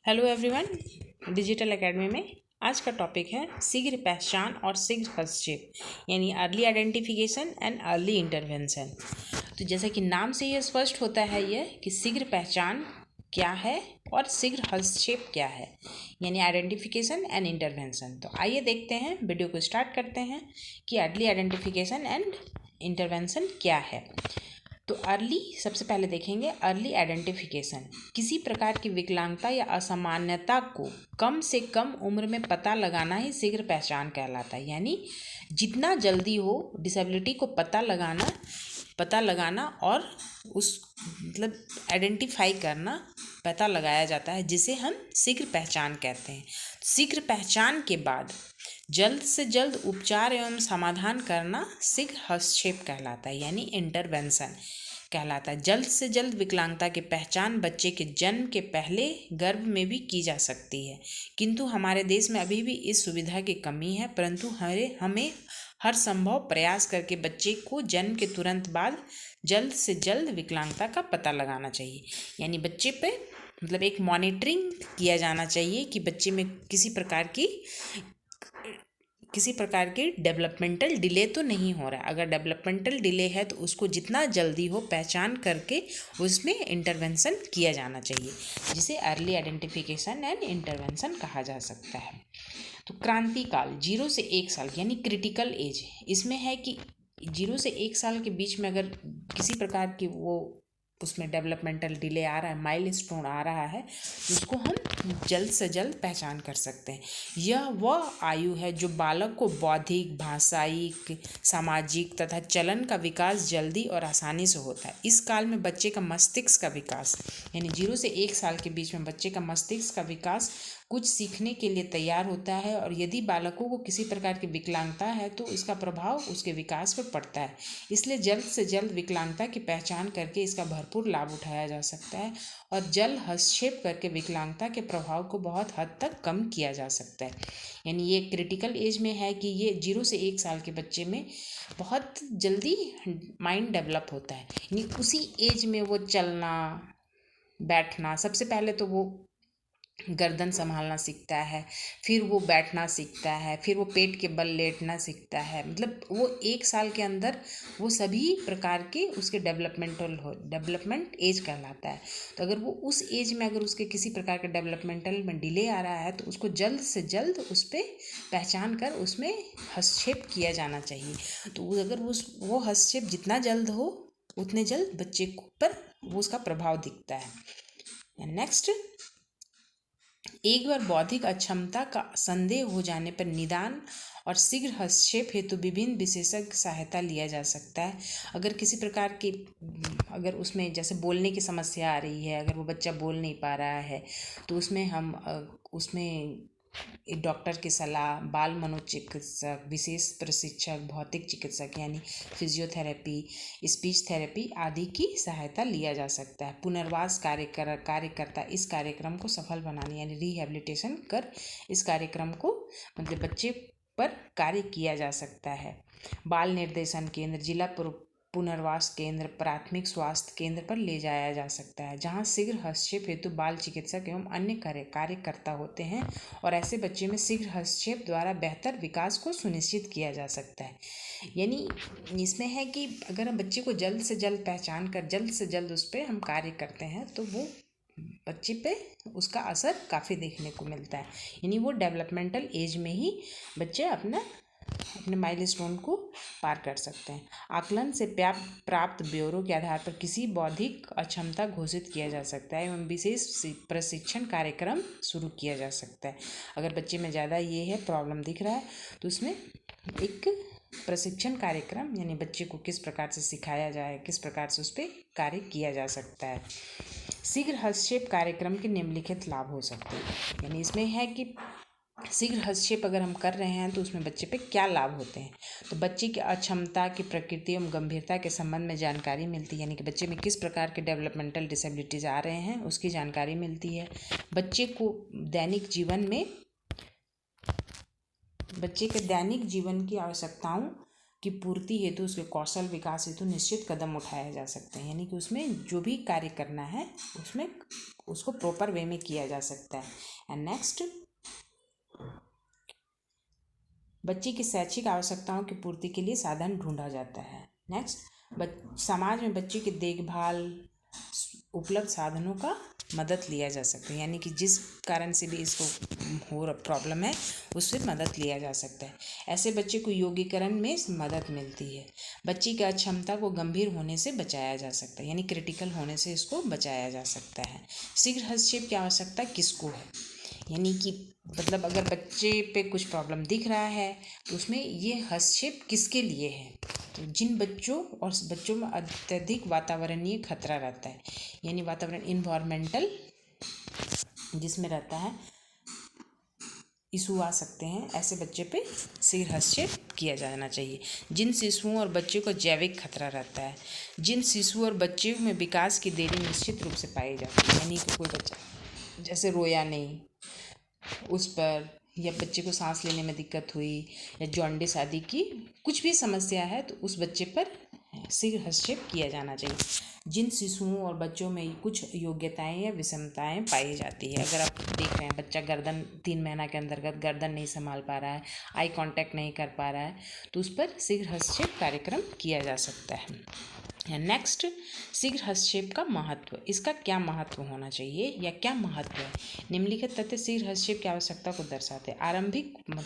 Hello everyone, digital academy में आज का टॉपिक है शीघ्र पहचान और शीघ्र हस्तक्षेप यानी early identification and early intervention. तो जैसा कि नाम से ये स्पष्ट होता है यह कि शीघ्र पहचान क्या है और शीघ्र हस्तक्षेप क्या है यानी आइडेंटिफिकेशन एंड इंटरवेंशन। तो आइए देखते हैं, वीडियो को स्टार्ट करते हैं कि अर्ली आइडेंटिफिकेशन एंड इंटरवेंशन क्या है। तो अर्ली सबसे पहले देखेंगे अर्ली आइडेंटिफिकेशन। किसी प्रकार की विकलांगता या असामान्यता को कम से कम उम्र में पता लगाना ही शीघ्र पहचान कहलाता है। यानी जितना जल्दी हो डिसेबिलिटी को पता लगाना और उस आइडेंटिफाई करना, पता लगाया जाता है, जिसे हम शीघ्र पहचान कहते हैं। शीघ्र पहचान के बाद जल्द से जल्द उपचार एवं समाधान करना शीघ्र हस्तक्षेप कहलाता है यानी इंटरवेंशन कहलाता है। जल्द से जल्द विकलांगता की पहचान बच्चे के जन्म के पहले गर्भ में भी की जा सकती है, किंतु हमारे देश में अभी भी इस सुविधा की कमी है। परंतु हमें हर संभव प्रयास करके बच्चे को जन्म के तुरंत बाद जल्द से जल्द विकलांगता का पता लगाना चाहिए। यानी बच्चे पे एक मॉनिटरिंग किया जाना चाहिए कि बच्चे में किसी प्रकार की डेवलपमेंटल डिले तो नहीं हो रहा है। अगर डेवलपमेंटल डिले है तो उसको जितना जल्दी हो पहचान करके उसमें इंटरवेंशन किया जाना चाहिए, जिसे अर्ली आइडेंटिफिकेशन एंड इंटरवेंशन कहा जा सकता है। तो क्रांतिकाल 0 से 1 साल यानी क्रिटिकल एज, इसमें है कि 0 से 1 साल के बीच में अगर किसी प्रकार की उसमें डेवलपमेंटल डिले आ रहा है, माइलस्टोन आ रहा है, तो उसको हम जल्द से जल्द पहचान कर सकते हैं। यह वह आयु है जो बालक को बौद्धिक, भाषायिक, सामाजिक तथा चलन का विकास जल्दी और आसानी से होता है। इस काल में बच्चे का मस्तिष्क का विकास यानी 0 से 1 साल के बीच में बच्चे का मस्तिष्क का विकास कुछ सीखने के लिए तैयार होता है, और यदि बालकों को किसी प्रकार की विकलांगता है तो इसका प्रभाव उसके विकास पर पड़ता है। इसलिए जल्द से जल्द विकलांगता की पहचान करके इसका भरपूर लाभ उठाया जा सकता है और जल्द हस्तक्षेप करके विकलांगता के प्रभाव को बहुत हद तक कम किया जा सकता है। यानी ये क्रिटिकल एज में है कि ये 0 से 1 साल के बच्चे में बहुत जल्दी माइंड डेवलप होता है। यानी उसी एज में वो चलना बैठना, सबसे पहले तो वो गर्दन संभालना सीखता है, फिर वो बैठना सीखता है, फिर वो पेट के बल लेटना सीखता है। वो 1 साल के अंदर वो सभी प्रकार के उसके डेवलपमेंट एज कहलाता है। तो अगर वो उस एज में अगर उसके किसी प्रकार के डेवलपमेंटल में डिले आ रहा है तो उसको जल्द से जल्द उस पर पहचान कर उसमें हस्तक्षेप किया जाना चाहिए। तो अगर वो हस्तक्षेप जितना जल्द हो उतने जल्द बच्चे पर वो उसका प्रभाव दिखता है। नेक्स्ट, एक बार बौद्धिक अक्षमता का संदेह हो जाने पर निदान और शीघ्र हस्तक्षेप हेतु विभिन्न विशेषज्ञ सहायता लिया जा सकता है। अगर किसी प्रकार की अगर उसमें जैसे बोलने की समस्या आ रही है, अगर वो बच्चा बोल नहीं पा रहा है, तो उसमें हम एक डॉक्टर की सलाह, बाल मनोचिकित्सक, विशेष प्रशिक्षक, भौतिक चिकित्सक यानी फिजियोथेरेपी, स्पीच थेरेपी आदि की सहायता लिया जा सकता है। पुनर्वास कार्यकर्ता इस कार्यक्रम को सफल बनाने यानी रिहेबिलिटेशन कर इस कार्यक्रम को बच्चे पर कार्य किया जा सकता है। बाल निर्देशन केंद्र, जिला पुनर्वास केंद्र, प्राथमिक स्वास्थ्य केंद्र पर ले जाया जा सकता है, जहां शीघ्र हस्तक्षेप हेतु बाल चिकित्सक एवं अन्य कार्यकर्ता होते हैं, और ऐसे बच्चे में शीघ्र हस्तक्षेप द्वारा बेहतर विकास को सुनिश्चित किया जा सकता है। यानी इसमें है कि अगर हम बच्चे को जल्द से जल्द पहचान कर जल्द से जल्द उस पर हम कार्य करते हैं तो वो बच्चे पे उसका असर काफ़ी देखने को मिलता है। यानी वो डेवलपमेंटल एज में ही बच्चे अपने माइलस्टोन को पार कर सकते हैं। आकलन से प्राप्त ब्यौरों के आधार पर किसी बौद्धिक अक्षमता घोषित किया जा सकता है एवं विशेष प्रशिक्षण कार्यक्रम शुरू किया जा सकता है। अगर बच्चे में ज़्यादा ये है प्रॉब्लम दिख रहा है तो उसमें एक प्रशिक्षण कार्यक्रम यानी बच्चे को किस प्रकार से सिखाया जाए, किस प्रकार से उस पर कार्य किया जा सकता है। शीघ्र हस्तक्षेप कार्यक्रम के निम्नलिखित लाभ हो सकते हैं। यानी इसमें है कि शीघ्र हस्तक्षेप अगर हम कर रहे हैं तो उसमें बच्चे पे क्या लाभ होते हैं। तो बच्चे की अक्षमता की प्रकृति एवं गंभीरता के संबंध में जानकारी मिलती है, यानी कि बच्चे में किस प्रकार के डेवलपमेंटल डिसेबिलिटीज आ रहे हैं उसकी जानकारी मिलती है। बच्चे के दैनिक जीवन की आवश्यकताओं की पूर्ति हेतु, उसके कौशल विकास हेतु निश्चित कदम उठाए जा सकते हैं। यानी कि उसमें जो भी कार्य करना है उसमें उसको प्रॉपर वे में किया जा सकता है। एंड नेक्स्ट, बच्चे की शैक्षिक आवश्यकताओं की पूर्ति के लिए साधन ढूंढा जाता है। नेक्स्ट, समाज में बच्चे की देखभाल उपलब्ध साधनों का मदद लिया जा सकता है। यानी कि जिस कारण से भी इसको हो प्रॉब्लम है उससे मदद लिया जा सकता है। ऐसे बच्चे को योगीकरण में मदद मिलती है। बच्ची की अक्षमता को गंभीर होने से बचाया जा सकता है, यानी क्रिटिकल होने से इसको बचाया जा सकता है। शीघ्र हस्तक्षेप की आवश्यकता किसको है, यानी कि मतलब अगर बच्चे पे कुछ प्रॉब्लम दिख रहा है तो उसमें ये हस्तक्षेप किसके लिए है, तो जिन बच्चों में अत्यधिक वातावरणीय खतरा रहता है, यानी वातावरण इन्वायरमेंटल जिसमें रहता है इशू आ सकते हैं, ऐसे बच्चे पे शीघ्र हस्तक्षेप किया जाना चाहिए। जिन शिशुओं और बच्चों को जैविक खतरा रहता है, जिन शिशु और बच्चों में विकास की देरी निश्चित रूप से पाई जाती है, यानी कि कोई बच्चा जैसे रोया नहीं उस पर, या बच्चे को सांस लेने में दिक्कत हुई, या जॉन्डिस आदि की कुछ भी समस्या है तो उस बच्चे पर शीघ्र हस्तक्षेप किया जाना चाहिए। जिन शिशुओं और बच्चों में कुछ योग्यताएं या विषमताएं पाई जाती है, अगर आप देख रहे हैं बच्चा गर्दन 3 महीना के अंतर्गत गर्दन नहीं संभाल पा रहा है, आई कांटेक्ट नहीं कर पा रहा है, तो उस पर शीघ्र हस्तक्षेप कार्यक्रम किया जा सकता है। नेक्स्ट, शीघ्र हस्तक्षेप का महत्व, इसका क्या महत्व होना चाहिए या क्या महत्व है। निम्नलिखित तथ्य शीघ्र हस्तक्षेप की आवश्यकता को दर्शाते हैं।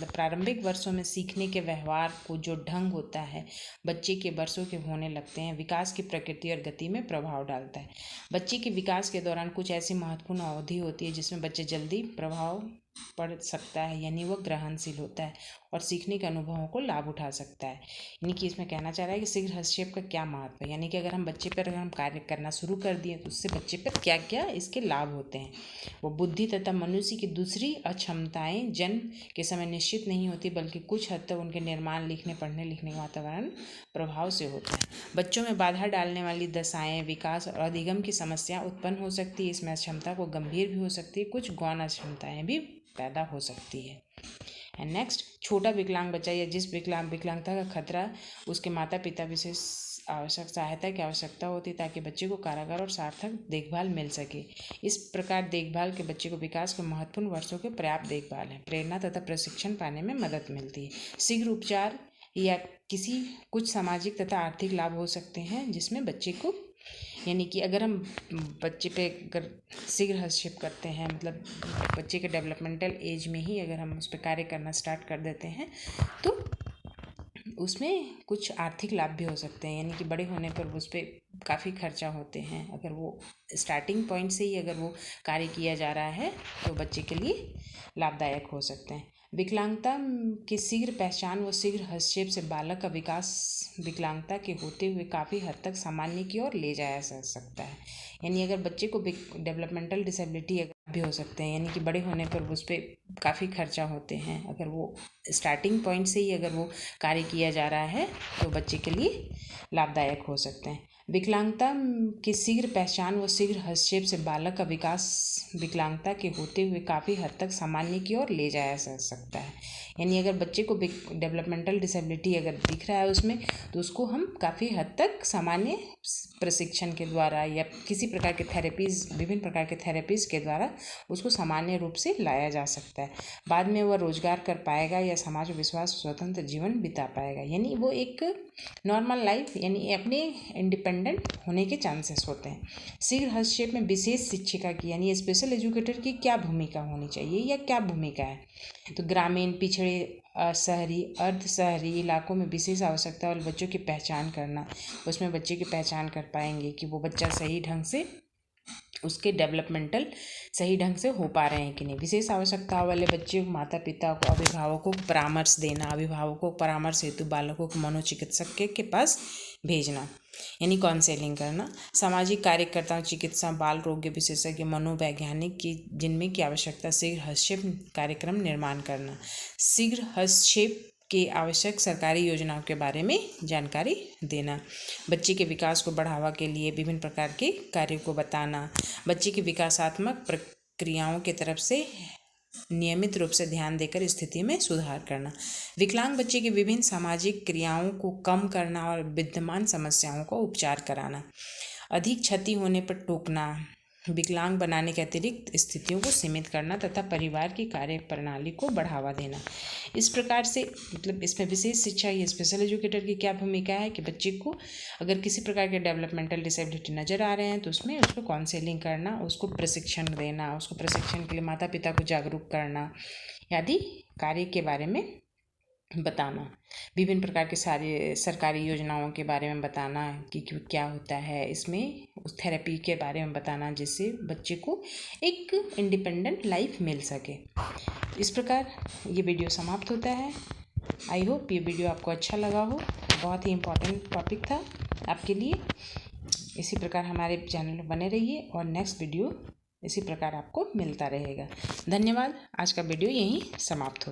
प्रारंभिक वर्षों में सीखने के व्यवहार को जो ढंग होता है बच्चे के वर्षों के होने लगते हैं, विकास की प्रकृति और गति में प्रभाव डालता है। बच्चे के विकास के दौरान कुछ ऐसी महत्वपूर्ण अवधि होती है जिसमें बच्चे जल्दी प्रभाव पड़ सकता है, यानी वह ग्रहणशील होता है और सीखने के अनुभवों को लाभ उठा सकता है। यानी कि इसमें कहना चाह रहा है कि शीघ्र हस्तक्षेप का क्या महत्व है, यानी कि अगर हम बच्चे पर हम कार्य करना शुरू कर दिए तो उससे बच्चे पर क्या क्या इसके लाभ होते हैं। वो बुद्धि तथा मनुष्य की दूसरी अक्षमताएं जन्म के समय निश्चित नहीं होती, बल्कि कुछ हद तक उनके निर्माण लिखने पढ़ने लिखने के वातावरण प्रभाव से होता है। बच्चों में बाधा डालने वाली दशाएं, विकास और अधिगम की समस्या उत्पन्न हो सकती है। इसमें अक्षमता को गंभीर भी हो सकती है, कुछ गौण अक्षमताएं भी पैदा हो सकती है। एंड नेक्स्ट, छोटा विकलांग बच्चा या जिस विकलांगता का खतरा, उसके माता पिता विशेष आवश्यक सहायता की आवश्यकता होती है ताकि बच्चे को कारागार और सार्थक देखभाल मिल सके। इस प्रकार देखभाल के बच्चे को विकास के महत्वपूर्ण वर्षों के पर्याप्त देखभाल है, प्रेरणा तथा प्रशिक्षण पाने में मदद मिलती है। शीघ्र उपचार या कुछ सामाजिक तथा आर्थिक लाभ हो सकते हैं जिसमें बच्चे को, यानी कि अगर हम बच्चे पे अगर शीघ्र हस्तक्षेप करते हैं, मतलब बच्चे के डेवलपमेंटल एज में ही अगर हम उस पर कार्य करना स्टार्ट कर देते हैं तो उसमें कुछ आर्थिक लाभ भी हो सकते हैं, यानी कि बड़े होने पर उस पर काफ़ी खर्चा होते हैं। अगर वो स्टार्टिंग पॉइंट से ही अगर वो कार्य किया जा रहा है तो बच्चे के लिए लाभदायक हो सकते हैं। विकलांगता की शीघ्र पहचान व शीघ्र हस्तक्षेप से बालक का विकास विकलांगता के होते हुए काफ़ी हद तक सामान्य की ओर ले जाया जा सकता है। यानी अगर बच्चे को डेवलपमेंटल डिसेबिलिटी भी हो सकते हैं, यानी कि बड़े होने पर उस पर काफ़ी खर्चा होते हैं। अगर वो स्टार्टिंग पॉइंट से ही अगर वो कार्य किया जा रहा है तो बच्चे के लिए लाभदायक हो सकते हैं। विकलांगता की शीघ्र पहचान व शीघ्र हस्तक्षेप से बालक का विकास विकलांगता के होते हुए काफ़ी हद तक सामान्य की ओर ले जाया जा सकता है। यानी अगर बच्चे को डेवलपमेंटल डिसेबिलिटी अगर दिख रहा है उसमें तो उसको हम काफ़ी हद तक सामान्य प्रशिक्षण के द्वारा या किसी प्रकार के थेरेपीज़, विभिन्न प्रकार के थेरेपीज़ के द्वारा उसको सामान्य रूप से लाया जा सकता है। बाद में वह रोजगार कर पाएगा या समाज विश्वास स्वतंत्र जीवन बिता पाएगा, यानी वो एक नॉर्मल लाइफ यानी अपने इंडिपेंडेंट होने के चांसेस होते हैं। शीघ्र हस्तक्षेप में विशेष शिक्षिका की यानी स्पेशल एजुकेटर की क्या भूमिका होनी चाहिए या क्या भूमिका है, तो ग्रामीण, पिछड़े, शहरी, अर्ध शहरी इलाकों में विशेष आवश्यकता वाले बच्चों की पहचान करना, उसमें बच्चे की पहचान कर पाएंगे कि वो बच्चा सही ढंग से उसके डेवलपमेंटल सही ढंग से हो पा रहे हैं कि नहीं। विशेष आवश्यकताओं वाले बच्चे को माता पिता को, अभिभावकों को परामर्श देना, अभिभावकों को परामर्श हेतु बालकों को मनोचिकित्सक के पास भेजना यानी काउंसलिंग करना। सामाजिक कार्यकर्ताओं, चिकित्सा, बाल रोग विशेषज्ञ, मनोवैज्ञानिक की जिनमें की आवश्यकता शीघ्र हस्तक्षेप कार्यक्रम निर्माण करना। शीघ्र हस्तक्षेप के आवश्यक सरकारी योजनाओं के बारे में जानकारी देना। बच्चे के विकास को बढ़ावा के लिए विभिन्न प्रकार के कार्यों को बताना। बच्चे की विकासात्मक प्रक्रियाओं की तरफ से नियमित रूप से ध्यान देकर स्थिति में सुधार करना। विकलांग बच्चे की विभिन्न सामाजिक क्रियाओं को कम करना और विद्यमान समस्याओं का उपचार कराना। अधिक क्षति होने पर टोकना, विकलांग बनाने के अतिरिक्त स्थितियों को सीमित करना तथा परिवार की कार्य प्रणाली को बढ़ावा देना। इस प्रकार से मतलब इसमें विशेष शिक्षा या स्पेशल एजुकेटर की क्या भूमिका है कि बच्चे को अगर किसी प्रकार के डेवलपमेंटल डिसेबिलिटी नज़र आ रहे हैं तो उसमें उसको काउंसलिंग करना, उसको प्रशिक्षण देना, उसको प्रशिक्षण के लिए माता पिता को जागरूक करना आदि कार्य के बारे में बताना। विभिन्न प्रकार के सारे सरकारी योजनाओं के बारे में बताना कि क्या होता है इसमें, उस थेरेपी के बारे में बताना जिससे बच्चे को एक इंडिपेंडेंट लाइफ मिल सके। इस प्रकार ये वीडियो समाप्त होता है। आई होप ये वीडियो आपको अच्छा लगा हो। बहुत ही इम्पोर्टेंट टॉपिक था आपके लिए। इसी प्रकार हमारे चैनल पर बने रहिए और नेक्स्ट वीडियो इसी प्रकार आपको मिलता रहेगा। धन्यवाद। आज का वीडियो यहीं समाप्त होता है।